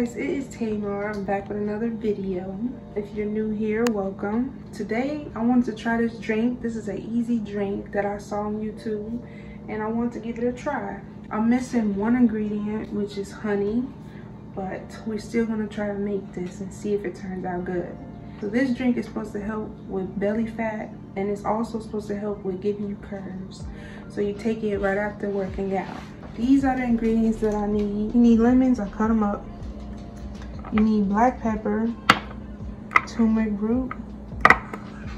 guys, it is Tamar. I'm back with another video. If you're new here, welcome. Today I wanted to try this drink. This is an easy drink that I saw on YouTube and I want to give it a try. I'm missing one ingredient, which is honey, but we're still gonna try to make this and see if it turns out good. So this drink is supposed to help with belly fat, and it's also supposed to help with giving you curves. So you take it right after working out. These are the ingredients that I need. You need lemons, I cut them up. You need black pepper, turmeric root,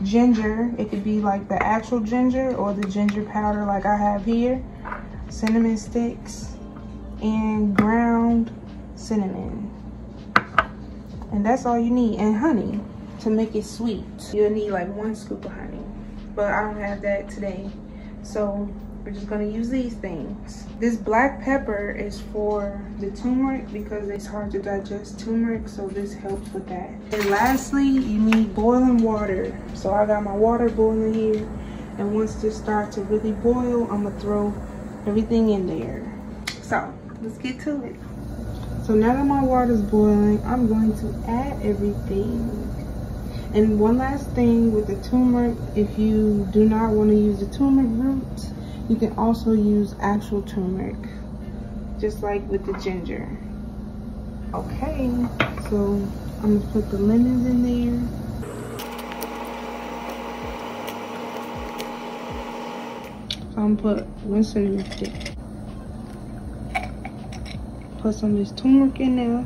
ginger. It could be like the actual ginger or the ginger powder like I have here. Cinnamon sticks and ground cinnamon. And that's all you need. And honey to make it sweet. You'll need like 1 scoop of honey, but I don't have that today. So we're just gonna use these things. This black pepper is for the turmeric because it's hard to digest turmeric, so this helps with that. And lastly, you need boiling water. So I got my water boiling here, and once this starts to really boil, I'm gonna throw everything in there. So let's get to it. So now that my water's boiling, I'm going to add everything. And one last thing with the turmeric, if you do not want to use the turmeric root, you can also use actual turmeric, just like with the ginger. Okay, so I'm gonna put the lemons in there. So I'm gonna put 1 cinnamon stick. Put some of this turmeric in there.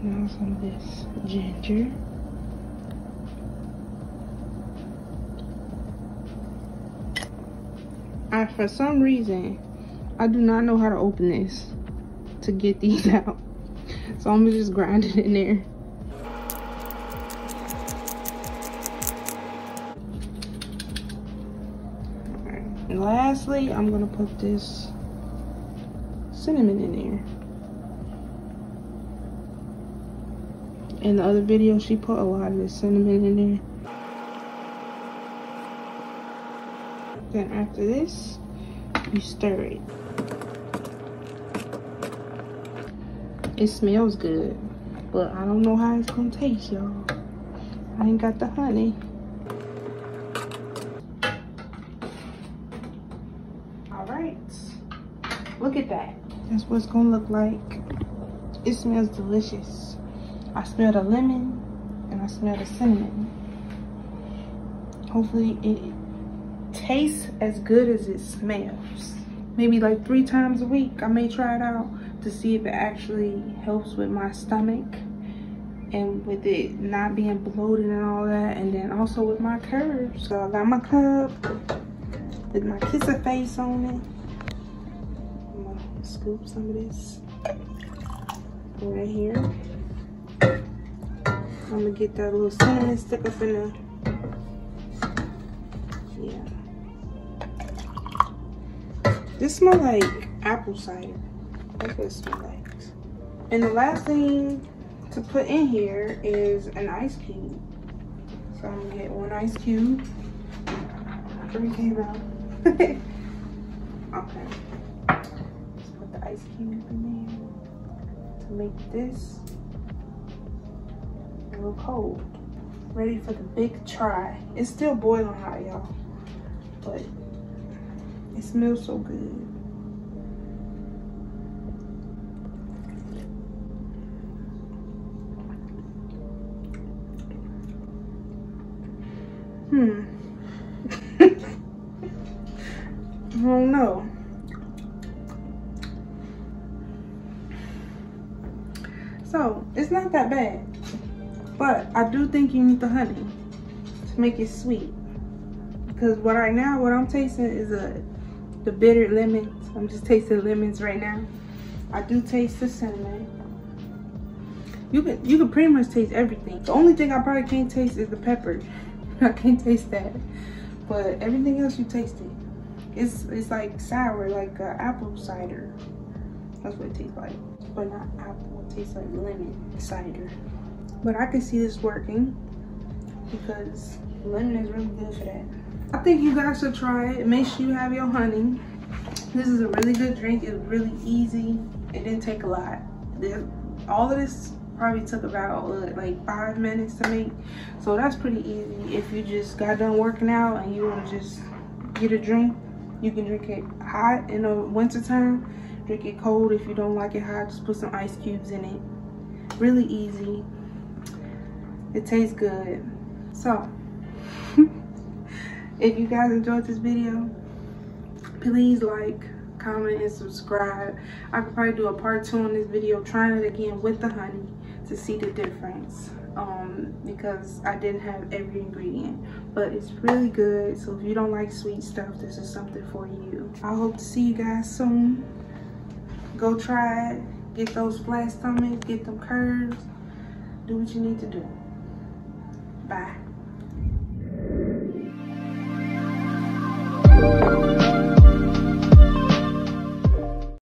Now some of this ginger. For some reason, I do not know how to open this to get these out. So I'm gonna just grind it in there. Alright. And lastly, I'm gonna put this cinnamon in there. In the other video, she put a lot of the cinnamon in there. Then after this, you stir it. It smells good, but I don't know how it's gonna taste, y'all. I ain't got the honey. All right, look at that. That's what it's gonna look like. It smells delicious. I smell the lemon and I smell the cinnamon. Hopefully it tastes as good as it smells. Maybe like 3 times a week I may try it out to see if it actually helps with my stomach and with it not being bloated and all that, and then also with my curves. So I got my cup with my kisser face on it. I'm gonna scoop some of this right here. I'm gonna get that little cinnamon stick up in there. Yeah. This smells like apple cider. That's what it smells like. And the last thing to put in here is an ice cube. So I'm gonna get 1 ice cube. After it came out. Okay. Let's put the ice cube in there to make this a little cold. Ready for the big try. It's still boiling hot, y'all, but it smells so good. I don't know. So it's not that bad, but I do think you need the honey to make it sweet. Because right now, what I'm tasting is the bitter lemons. I'm just tasting lemons right now. I do taste the cinnamon. You can pretty much taste everything. The only thing I probably can't taste is the pepper. I can't taste that, but everything else you taste it. It's like sour, like apple cider. That's what it tastes like, but not apple. It tastes like lemon cider. But I can see this working because lemon is really good for that. I think you guys should try it. Make sure you have your honey. This is a really good drink. It's really easy. It didn't take a lot. All of this probably took about like 5 minutes to make. So that's pretty easy. If you just got done working out and you want to just get a drink, you can drink it hot in the winter time. Drink it cold if you don't like it hot. Just put some ice cubes in it. Really easy. It tastes good. So if you guys enjoyed this video, please like, comment, and subscribe. I could probably do a part 2 on this video, trying it again with the honey to see the difference, because I didn't have every ingredient, but it's really good. So if you don't like sweet stuff, this is something for you. I hope to see you guys soon. Go try it. Get those flat stomachs, get them curves, do what you need to do. Bye.